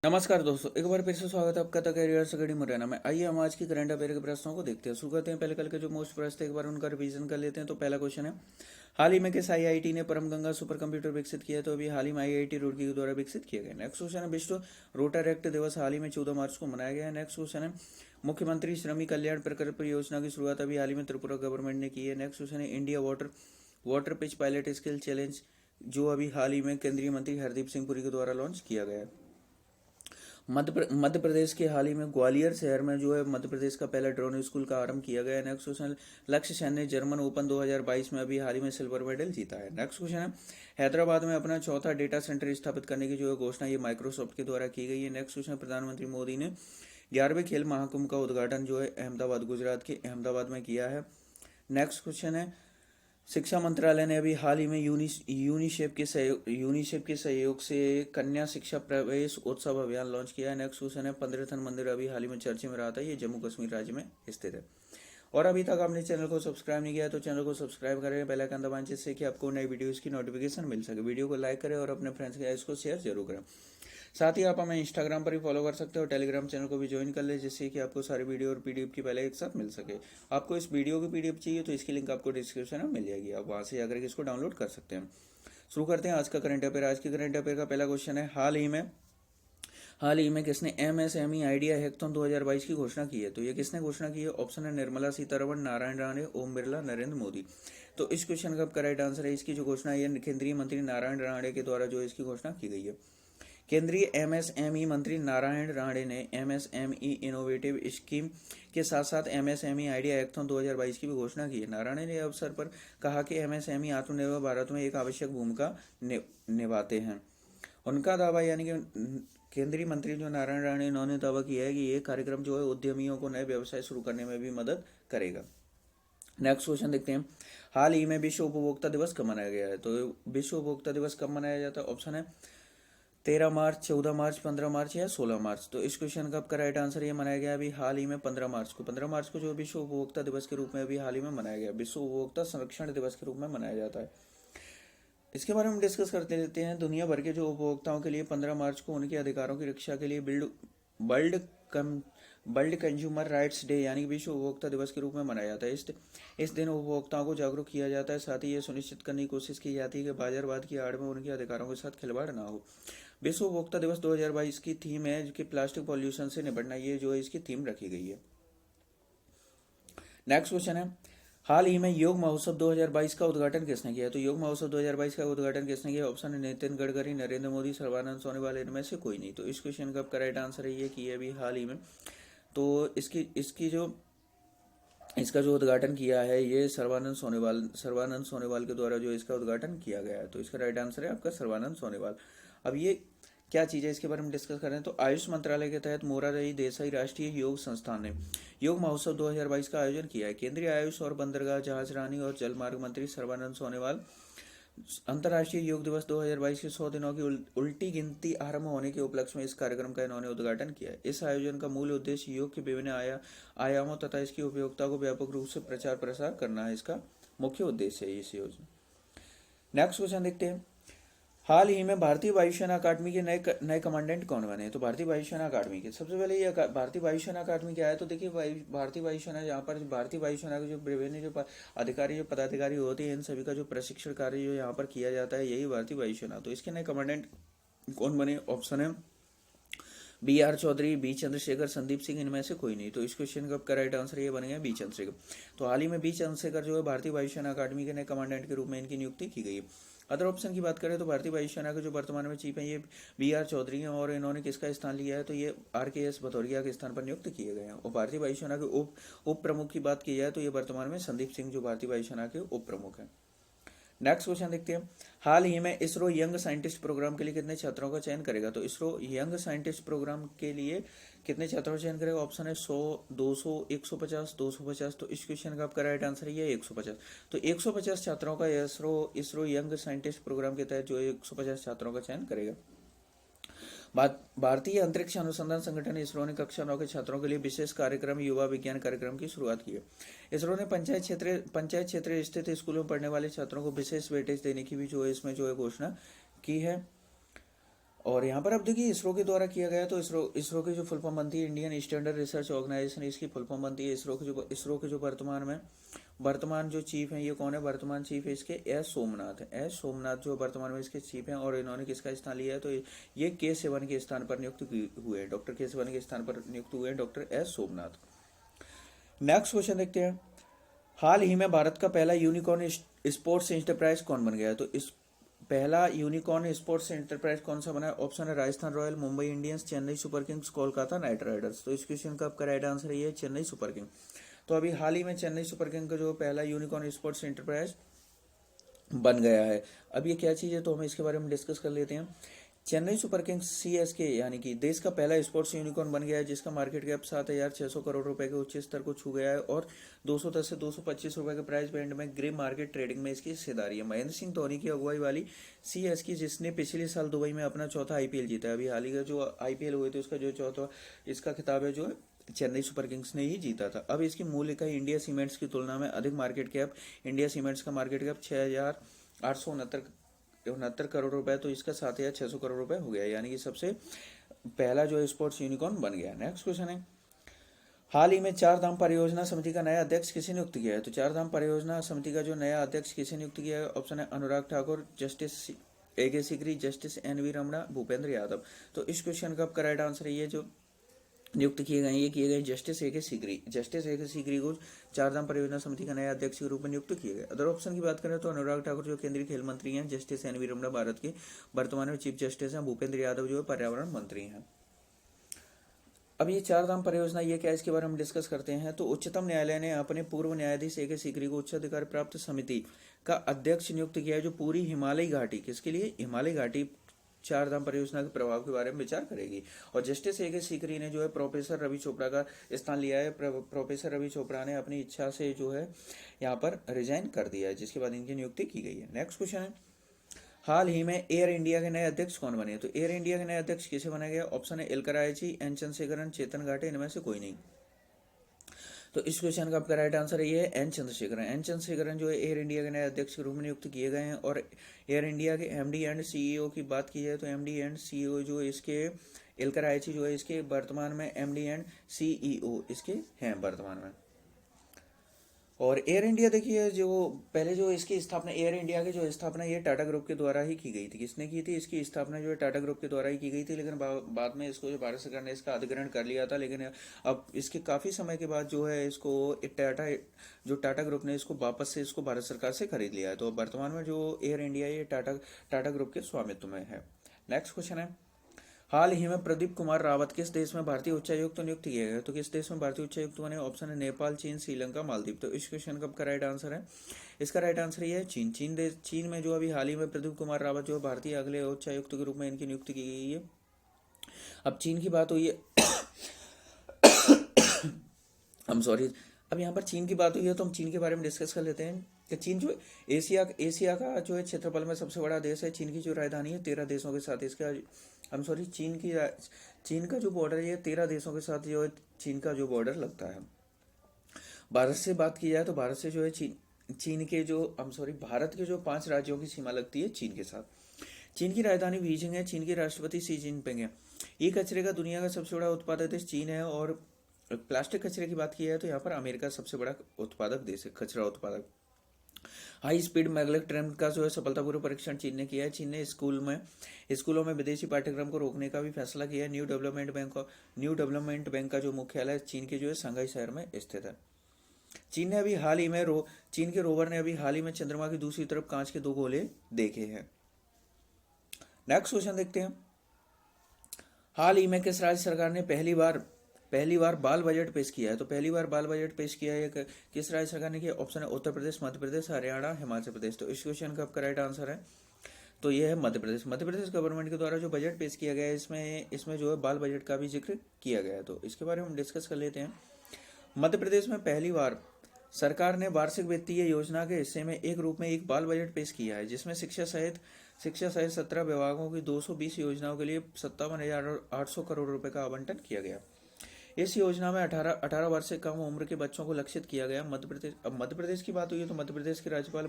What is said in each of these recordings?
नमस्कार दोस्तों, एक बार फिर से स्वागत है आपका द कैरियर स्टडी मुरैना में। आइए हम आज की करंट अफेयर के प्रश्नों को देखते हैं। शुरू करते हैं। पहले कल के जो मोस्ट प्रश्न थे एक बार उनका रिवीजन कर लेते हैं। तो पहला क्वेश्चन है, हाल ही में किस आईआईटी ने परम गंगा सुपर कंप्यूटर विकसित किया है? तो अभी हाल ही में आईआईटी रुड़की के द्वारा विकसित किया गया। नेक्स्ट क्वेश्चन है, विश्व रोटारेक्ट दिवस हाल ही में 14 मार्च को मनाया गया है। नेक्स्ट क्वेश्चन है, मुख्यमंत्री श्रमिक कल्याण प्रकल्प परियोजना की शुरुआत अभी हाल ही में त्रिपुरा गवर्नमेंट ने की है। नेक्स्ट क्वेश्चन है, India water pitch pilot skill challenge जो अभी हाल ही में केंद्रीय मंत्री हरदीप सिंह पुरी के द्वारा लॉन्च किया गया है। मध्य प्रदेश के हाल ही में ग्वालियर शहर में जो है मध्य प्रदेश का पहला ड्रोन स्कूल का आरंभ किया गया है। नेक्स्ट क्वेश्चन, लक्ष्य सेन ने जर्मन ओपन 2022 में अभी हाल ही में सिल्वर मेडल जीता है। नेक्स्ट क्वेश्चन है, हैदराबाद में अपना चौथा डेटा सेंटर स्थापित करने की जो है घोषणा ये माइक्रोसॉफ्ट के द्वारा की गई है। नेक्स्ट क्वेश्चन, प्रधानमंत्री मोदी ने 11वें खेल महाकुंभ का उद्घाटन जो है अहमदाबाद गुजरात के अहमदाबाद में किया है। नेक्स्ट क्वेश्चन है, शिक्षा मंत्रालय ने अभी हाल ही में यूनिसेफ के सहयोग से कन्या शिक्षा प्रवेश उत्सव अभियान लॉन्च किया है। नेक्स्ट क्वेश्चन है, पंद्रहथन मंदिर अभी हाल ही में चर्चा में रहा था, ये जम्मू कश्मीर राज्य में स्थित है। और अभी तक आपने चैनल को सब्सक्राइब नहीं किया तो चैनल को सब्सक्राइब करें, बेल आइकन दबाएं जिससे कि आपको नई वीडियोस की नोटिफिकेशन मिल सके। वीडियो को लाइक करें और अपने फ्रेंड्स के इसको शेयर जरूर करें। साथ ही आप हमें इंस्टाग्राम पर भी फॉलो कर सकते हो, टेलीग्राम चैनल को भी ज्वाइन कर ले जिससे कि आपको सारी वीडियो और पीडीएफ की पहले एक साथ मिल सके। आपको इस वीडियो की पीडीएफ चाहिए तो इसकी लिंक आपको डिस्क्रिप्शन में मिल जाएगी, आप वहां से जाकर इसको डाउनलोड कर सकते हैं। शुरू करते हैं आज का करंट अफेयर। आज की करंट अफेयर का पहला क्वेश्चन है, हाल ही में किसने एमएसएमई आइडिया हैकाथॉन 2022 की घोषणा की है? तो ये किसने घोषणा की है? ऑप्शन है निर्मला सीतारमण, नारायण राणे, ओम बिरला, नरेंद्र मोदी। तो इस क्वेश्चन का करेक्ट आंसर है, इसकी जो घोषणा है केंद्रीय मंत्री नारायण राणे के द्वारा जो इसकी घोषणा की गई है। केंद्रीय एमएसएमई मंत्री नारायण राणे ने एमएसएमई इनोवेटिव स्कीम के साथ साथ एमएसएमई आइडिया हैकाथॉन 2022 की भी घोषणा की है। नारायण ने अवसर पर कहा कि एमएसएमई आत्मनिर्भर भारत में एक आवश्यक भूमिका निभाते हैं। उनका दावा यानी कि केंद्रीय मंत्री जो नारायण राणे इन्होंने दावा किया है कि ये कार्यक्रम जो है उद्यमियों को नए व्यवसाय शुरू करने में भी मदद करेगा। नेक्स्ट क्वेश्चन देखते हैं, हाल ही में विश्व उपभोक्ता दिवस कब मनाया गया है? तो विश्व उपभोक्ता दिवस कब मनाया जाता है? ऑप्शन है 13 मार्च, 14 मार्च, 15 मार्च या 16 मार्च। तो इस क्वेश्चन का आपका राइट आंसर ये मनाया गया अभी हाल ही में 15 मार्च को। 15 मार्च को जो विश्व उपभोक्ता दिवस के रूप में अभी हाल ही में मनाया गया, विश्व उपभोक्ता संरक्षण दिवस के रूप में मनाया जाता है। इसके बारे में डिस्कस करते रहते हैं। दुनिया भर के जो उपभोक्ताओं के लिए 15 मार्च को उनके अधिकारों की रक्षा के लिए world world consumer rights day यानी विश्व उपभोक्ता दिवस के रूप में मनाया जाता है। इस दिन उपभोक्ताओं को जागरूक किया जाता है, साथ ही ये सुनिश्चित करने की कोशिश की जाती है कि बाजारवाद की आड़ में उनके अधिकारों के साथ खिलवाड़ ना हो। विश्व उपभोक्ता दिवस 2022 की थीम है कि प्लास्टिक पॉल्यूशन से निपटना, ये जो है इसकी थीम रखी गई है। नेक्स्ट क्वेश्चन है, हाल ही में योग महोत्सव 2022 का उद्घाटन किसने किया? तो योग महोत्सव 2022 का उद्घाटन किसने किया? ऑप्शन है नितिन गडकरी, नरेंद्र मोदी, सर्बानंद सोनोवाल, इनमें से कोई नहीं। तो इस क्वेश्चन का करेक्ट आंसर है ये कि अभी हाल ही में तो इसका जो उद्घाटन किया है ये सर्बानंद सोनोवाल के द्वारा जो इसका उद्घाटन किया गया है। तो इसका राइट आंसर है आपका सर्बानंद सोनोवाल। अब ये क्या चीज़ है इसके बारे में डिस्कस करें तो आयुष मंत्रालय के तहत मोरारजी देसाई राष्ट्रीय योग संस्थान ने योग महोत्सव 2022 का आयोजन किया है। केंद्रीय आयुष और बंदरगाह जहाजरानी और जलमार्ग मंत्री सर्बानंद सोनोवाल अंतर्राष्ट्रीय योग दिवस 2022 के 100 दिनों की उल्टी गिनती आरंभ होने के उपलक्ष्य में इस कार्यक्रम का इन्होंने उद्घाटन किया है। इस आयोजन का मूल उद्देश्य योग के विभिन्न आयामों तथा इसकी उपयोगिता को व्यापक रूप से प्रचार प्रसार करना है, इसका मुख्य उद्देश्य है इस योजना। नेक्स्ट क्वेश्चन देखते हैं, हाल ही में भारतीय वायुसेना अकादमी के नए कमांडेंट कौन बने? तो भारतीय वायुसेना अकादमी के सबसे पहले ये भारतीय वायुसेना अकादमी क्या है? तो देखिए भारतीय वायुसेना यहाँ पर भारतीय वायुसेना के जो विभिन्न जो अधिकारी जो पदाधिकारी होते हैं इन सभी का जो प्रशिक्षण कार्य जो यहाँ पर किया जाता है यही भारतीय वायुसेना। तो इसके नए कमांडेंट कौन बने? ऑप्शन है BR चौधरी, बी चंद्रशेखर, संदीप सिंह, इनमें से कोई नहीं। तो इस क्वेश्चन का करेक्ट आंसर ये बनेगा बी चंद्रशेखर। तो हाल ही में बी चंद्रशेखर जो है भारतीय वायुसेना अकादमी के नए कमांडेंट के रूप में इनकी नियुक्ति की गई है। अदर ऑप्शन की बात करें तो भारतीय वायुसेना के जो वर्तमान में चीफ हैं ये BR चौधरी हैं और इन्होंने किसका स्थान लिया है? तो ये RKS भदौरिया के स्थान पर नियुक्त किए गए हैं। और भारतीय वायुसेना के उप प्रमुख की बात की जाए तो ये वर्तमान में संदीप सिंह जो भारतीय वायुसेना के उप प्रमुख हैं। नेक्स्ट क्वेश्चन देखते हैं, हाल ही में इसरो यंग साइंटिस्ट प्रोग्राम के लिए कितने छात्रों का चयन करेगा? तो इसरो यंग साइंटिस्ट प्रोग्राम के लिए कितने छात्रों का चयन करेगा? ऑप्शन है 100, 200, 150, 250। तो इस क्वेश्चन का आपका राइट आंसर है ये 150। तो 150 छात्रों का इसरो यंग साइंटिस्ट प्रोग्राम के तहत जो 150 छात्रों का चयन करेगा। भारतीय अंतरिक्ष अनुसंधान संगठन इसरो ने कक्षा 9 के छात्रों के लिए विशेष कार्यक्रम युवा विज्ञान कार्यक्रम की शुरुआत की है। इसरो ने पंचायत क्षेत्र स्थित स्कूलों में पढ़ने वाले छात्रों को विशेष वेटेज देने की भी जो है इसमें जो है घोषणा की है। और यहाँ पर अब देखिए इसरो के द्वारा किया गया, तो इसरो की जो फुल फॉर्म बनती है इंडियन स्टैंडर्ड रिसर्च ऑर्गेनाइजेशन, इसकी फुल फॉर्म बनती है। इसरो के जो वर्तमान जो चीफ हैं, ये कौन है? वर्तमान चीफ है इसके एस सोमनाथ है। एस सोमनाथ जो वर्तमान में इसके चीफ हैं, और इन्होंने किसका स्थान लिया है? तो ये के सिवन के स्थान पर नियुक्त हुए हैं, डॉक्टर के सिवन के स्थान पर नियुक्त हुए हैं doctor S Somnath. Next question देखते हैं। हाल ही में भारत का पहला यूनिकॉर्न स्पोर्ट्स इंटरप्राइज कौन बन गया है? तो इस पहला यूनिकॉर्न स्पोर्ट्स इंटरप्राइज कौन सा बना है? ऑप्शन है Rajasthan royal, Mumbai Indians, Chennai super Kings, Kolkata night Riders. तो इस क्वेश्चन का आपका राइट आंसर ये है चेन्नई सुपर किंग। तो अभी हाल ही में चेन्नई सुपर किंग का जो पहला यूनिकॉर्न स्पोर्ट्स इंटरप्राइज बन गया है। अब ये क्या चीज़ है, तो हम इसके बारे में डिस्कस कर लेते हैं। चेन्नई सुपर किंग्स CSK यानी कि देश का पहला स्पोर्ट्स यूनिकॉर्न बन गया है, जिसका मार्केट कैप 7,600 करोड़ रुपए के उच्च स्तर को छू गया है, और 210 से 225 रुपए के प्राइस बैंड में ग्रे मार्केट ट्रेडिंग में इसकी हिस्सेदारी है। महेंद्र सिंह धोनी की अगुवाई वाली CSK, जिसने पिछले साल दुबई में अपना चौथा IPL जीता है। अभी हाल ही का जो IPL हुए थे उसका जो चौथा इसका खिताब है जो चेन्नई सुपर किंग्स ने ही जीता था। अब इसकी मूल्य इकाई इंडिया सीमेंट्स की तुलना में अधिक मार्केट कैप, इंडिया सीमेंट्स का मार्केट कैप 6,869 करोड़ रुपए, तो इसका 7,600 करोड़ रुपए हो गया, यानी कि सबसे पहला जो स्पोर्ट्स यूनिकॉर्न बन गया। नेक्स्ट क्वेश्चन है। हाल ही में चार धाम परियोजना समिति का नया अध्यक्ष किसे नियुक्त किया है? तो चार धाम परियोजना समिति का जो नया अध्यक्ष किसे नियुक्त किया है? ऑप्शन है Anurag Thakur, justice AK Sikri, justice NV Ramana, Bhupendra Yadav. तो इस क्वेश्चन का आपका राइट आंसर है ये जो नियुक्त किए गए, ये किए गए justice AK Sikri. Justice AK Sikri को चारधाम परियोजना समिति का नया अध्यक्ष के रूप में नियुक्त किए गए। अदर ऑप्शन की बात करें तो अनुराग ठाकुर जो केंद्रीय खेल मंत्री हैं, जस्टिस NV रमणा भारत के वर्तमान में चीफ जस्टिस हैं, भूपेंद्र यादव जो है पर्यावरण मंत्री हैं। अब ये चारधाम परियोजना ये क्या है, इसके बारे में डिस्कस करते हैं। तो उच्चतम न्यायालय ने अपने पूर्व न्यायाधीश AK सीकरी को उच्चाधिकार प्राप्त समिति का अध्यक्ष नियुक्त किया है, जो पूरी हिमालय घाटी, किसके लिए? हिमालय घाटी चार धाम परियोजना के प्रभाव के बारे में विचार करेगी। और जस्टिस AK सीकरी ने जो है प्रोफेसर रवि चोपड़ा का स्थान लिया है। प्रोफेसर रवि चोपड़ा ने अपनी इच्छा से जो है यहाँ पर रिजाइन कर दिया है, जिसके बाद इनकी नियुक्ति की गई है। नेक्स्ट क्वेश्चन है। हाल ही में एयर इंडिया के नए अध्यक्ष कौन बने? तो एयर इंडिया के नए अध्यक्ष किसे बनाया गया? ऑप्शन है इल्का रायची, एन चंद्रशेखरन, चेतन घाटे, इनमें से कोई नहीं। तो इस क्वेश्चन का आपका राइट आंसर ये है एन चंद्रशेखरन। एन चंद्रशेखरन जो है एयर इंडिया के नए अध्यक्ष के रूप में नियुक्त किए गए हैं। और एयर इंडिया के MD एंड CEO की बात की जाए तो MD एंड CEO जो इसके इल्का रायची जो है इसके वर्तमान में MD एंड CEO इसके हैं वर्तमान में। और एयर इंडिया देखिए जो पहले जो इसकी स्थापना, एयर इंडिया की जो स्थापना ये टाटा ग्रुप के द्वारा ही की गई थी। किसने की थी? इसकी स्थापना जो है टाटा ग्रुप के द्वारा ही की गई थी, लेकिन बाद में इसको जो भारत सरकार ने इसका अधिग्रहण कर लिया था। लेकिन अब इसके काफ़ी समय के बाद जो है इसको टाटा ग्रुप ने इसको वापस से इसको भारत सरकार से खरीद लिया है। तो वर्तमान में जो एयर इंडिया ये टाटा ग्रुप के स्वामित्व में है। नेक्स्ट क्वेश्चन है। हाल ही में प्रदीप कुमार रावत किस देश में भारतीय उच्चायुक्त नियुक्त किए गए? तो किस देश में भारतीय उच्चायुक्त बने? ऑप्शन है नेपाल, चीन, श्रीलंका, मालदीव। तो इस क्वेश्चन का आपका राइट आंसर है, इसका राइट आंसर ये है चीन। चीन में जो अभी हाल ही में प्रदीप कुमार रावत जो भारतीय अगले उच्चायुक्त के रूप में इनकी नियुक्ति की गई है। अब चीन की बात हुई है अब यहाँ पर चीन की बात हुई है तो हम चीन के बारे में डिस्कस कर लेते हैं कि चीन जो एशिया का जो है क्षेत्रफल में सबसे बड़ा देश है। चीन की जो राजधानी है 13 देशों के साथ इसका चीन का जो बॉर्डर है 13 देशों के साथ जो है चीन का जो बॉर्डर लगता है। भारत से बात की जाए तो भारत से जो है भारत के जो 5 राज्यों की सीमा लगती है चीन के साथ। चीन की राजधानी बीजिंग है। चीन के राष्ट्रपति शी जिनपिंग है। ई कचरे का दुनिया का सबसे बड़ा उत्पादक देश चीन है। और प्लास्टिक कचरे की बात की जाए तो यहाँ पर अमेरिका सबसे बड़ा उत्पादक देश है, कचरा उत्पादक। हाई स्पीड मैग्लेट ट्रेन का जो है सफलतापूर्वक परीक्षण चीन ने किया है। चीन ने स्कूलों में विदेशी पाठ्यक्रम को रोकने का भी फैसला किया है। न्यू डेवलपमेंट बैंक का जो मुख्यालय चीन के जो है शंघाई शहर में स्थित है। चीन के रोवर ने अभी हाल ही में चंद्रमा की दूसरी तरफ कांच के 2 गोले देखे हैं। नेक्स्ट क्वेश्चन देखते हैं। हाल ही में किस राज्य सरकार ने पहली बार बाल बजट पेश किया है? तो पहली बार बाल बजट पेश किया है किस राज्य सरकार ने किया? ऑप्शन है उत्तर प्रदेश, मध्य प्रदेश, हरियाणा, हिमाचल प्रदेश। तो इस क्वेश्चन का आपका राइट आंसर है तो यह है मध्य प्रदेश। मध्य प्रदेश गवर्नमेंट के द्वारा जो बजट पेश किया गया है इसमें जो है बाल बजट का भी जिक्र किया गया है। तो इसके बारे में हम डिस्कस कर लेते हैं। मध्य प्रदेश में पहली बार सरकार ने वार्षिक वित्तीय योजना के हिस्से में एक रूप में एक बाल बजट पेश किया है, जिसमें शिक्षा सहित 17 विभागों की 220 योजनाओं के लिए 57,800 करोड़ रुपए का आवंटन किया गया। इस योजना में 18 वर्ष से कम उम्र के बच्चों को लक्षित किया गया। अब मध्य प्रदेश की बात हुई है तो मध्य प्रदेश के राज्यपाल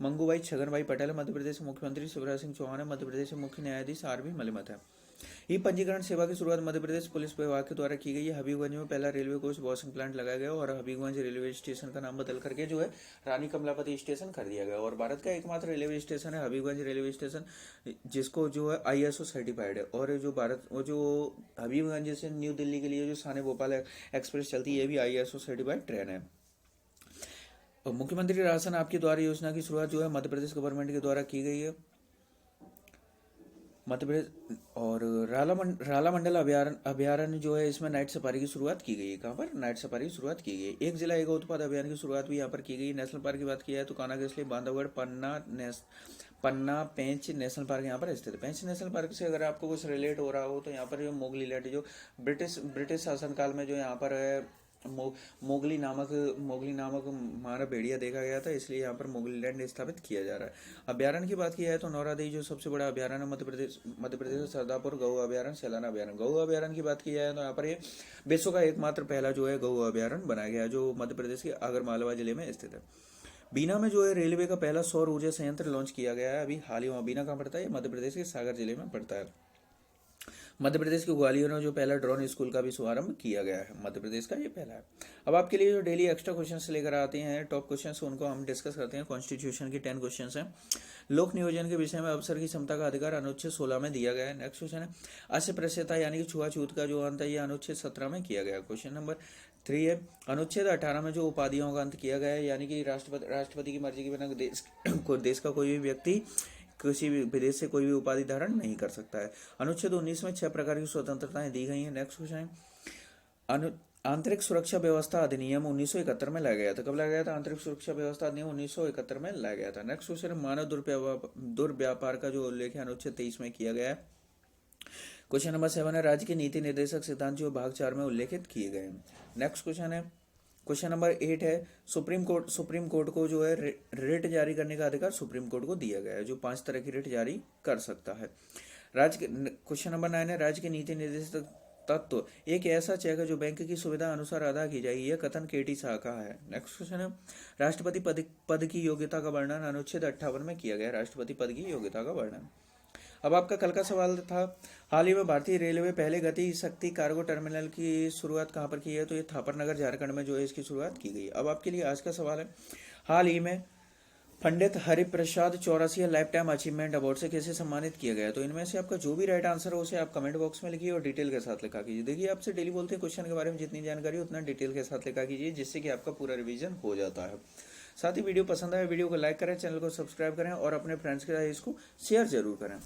मंगूभाई छगन भाई पटेल है। मध्य प्रदेश के मुख्यमंत्री शिवराज सिंह चौहान है। मध्य प्रदेश के मुख्य न्यायाधीश आर बी मलिमथ है। ई पंजीकरण सेवा की शुरुआत मध्य प्रदेश पुलिस विभाग के द्वारा की गई है। हबीबगंज में पहला रेलवे कोच वॉशिंग प्लांट लगाया गया और हबीबगंज रेलवे स्टेशन का नाम बदल करके जो है रानी कमलापति स्टेशन कर दिया गया। और भारत का एकमात्र रेलवे स्टेशन है हबीबगंज रेलवे स्टेशन, जिसको जो है ISO सर्टिफाइड है। और जो हबीबगंज से न्यू दिल्ली के लिए जो शान भोपाल एक्सप्रेस चलती है, ये भी ISO सर्टिफाइड ट्रेन है। और मुख्यमंत्री राशन आपके द्वारा योजना की शुरुआत जो है मध्य प्रदेश गवर्नमेंट के द्वारा की गई है। मध्य प्रदेश और राला मंडल अभ्यारण्य जो है, इसमें नाइट सफारी की शुरुआत की गई है। कहाँ पर? नाइट सफारी की शुरुआत की गई है। एक जिला एक उत्पाद अभियान की शुरुआत भी यहाँ पर की गई। नेशनल पार्क की बात की जाए तो कान्हा-केसरी, बांधवगढ़, पन्ना पेंच नेशनल पार्क यहाँ पर स्थित है। पेंच नेशनल पार्क से अगर आपको कुछ रिलेट हो रहा हो तो यहाँ पर जो मोगली लैंड, जो ब्रिटिश शासनकाल में जो यहाँ पर मोगली नामक मानव भेड़िया देखा गया था, इसलिए यहाँ पर मोगली लैंड स्थापित किया जा रहा है। अभ्यारण्य की बात की जाए तो नौरादेवी जो सबसे बड़ा अभ्यारण्य मध्य प्रदेश का सरदारपुर गौ अभ्यारण्य, सैलाना अभ्यारण्य। गौ अभ्यारण्य की बात की जाए तो यहाँ पर ये विश्व का एकमात्र पहला जो है गौ अभ्यारण्य बनाया गया, जो मध्य प्रदेश के आगरमालवा जिले में स्थित है। बीना में जो है रेलवे का पहला सौर ऊर्जा संयंत्र लॉन्च किया गया है अभी हाल ही में। बीना कहाँ पड़ता है? मध्य प्रदेश के सागर जिले में पड़ता है। मध्य प्रदेश के ग्वालियर में जो पहला ड्रोन स्कूल का भी शुभारंभ किया गया है, मध्य प्रदेश का ये पहला है। अब आपके लिए जो डेली एक्स्ट्रा क्वेश्चंस लेकर आते हैं, टॉप क्वेश्चंस, उनको हम डिस्कस करते हैं। कॉन्स्टिट्यूशन की 10 क्वेश्चंस हैं। लोक नियोजन के विषय में अवसर की क्षमता का अधिकार अनुच्छेद 16 में दिया गया है। नेक्स्ट क्वेश्चन है अस्पृश्यता यानी कि छुआछूत का जो अंत है, ये अनुच्छेद 17 में किया गया। क्वेश्चन नंबर 3 है अनुच्छेद 18 में जो उपाधियों का अंत किया गया है, यानी कि राष्ट्रपति की मर्जी के बिना देश का कोई भी व्यक्ति किसी भी विदेश से कोई भी उपाधि धारण नहीं कर सकता है। अनुच्छेद 19 में 6 प्रकार की स्वतंत्रताएं दी गई हैं। नेक्स्ट क्वेश्चन है आंतरिक सुरक्षा व्यवस्था अधिनियम 1971 में लाया गया था। कब लाया गया था? आंतरिक सुरक्षा व्यवस्था अधिनियम 1971 में लाया गया था। नेक्स्ट क्वेश्चन है मानव दुर्व्यापार का जो उल्लेख है अनुच्छेद 23 में किया गया है। क्वेश्चन नंबर 7 है राज्य के नीति निर्देशक सिद्धांत जो भाग 4 में उल्लेखित किए गए हैं। नेक्स्ट क्वेश्चन है क्वेश्चन नंबर 8 है सुप्रीम कोर्ट को जो है रिट जारी करने का अधिकार सुप्रीम कोर्ट को दिया गया है, जो 5 तरह की रिट जारी कर सकता है। क्वेश्चन नंबर 9 है राज्य के नीति निर्देशक तत्व एक ऐसा चेक है जो बैंक की सुविधा अनुसार अदा की जाएगी, यह कथन केटी शाह का है। नेक्स्ट क्वेश्चन है राष्ट्रपति पद की योग्यता का वर्णन अनुच्छेद 58 में किया गया है। राष्ट्रपति पद की योग्यता का वर्णन। अब आपका कल का सवाल था हाल ही में भारतीय रेलवे पहले गति शक्ति कार्गो टर्मिनल की शुरुआत कहाँ पर की है, तो ये थापरनगर झारखंड में जो है इसकी शुरुआत की गई। अब आपके लिए आज का सवाल है हाल ही में Pandit Hariprasad Chaurasia lifetime achievement award से कैसे सम्मानित किया गया। तो इनमें से आपका जो भी राइट आंसर है उसे आप कमेंट बॉक्स में लिखिए और डिटेल के साथ लिखा कीजिए। देखिए आपसे डेली बोलते हैं क्वेश्चन के बारे में जितनी जानकारी उतना डिटेल के साथ लिखा कीजिए, जिससे कि आपका पूरा रिवीजन हो जाता है। साथ ही वीडियो पसंद आए वीडियो को लाइक करें, चैनल को सब्सक्राइब करें और अपने फ्रेंड्स के साथ इसको शेयर जरूर करें।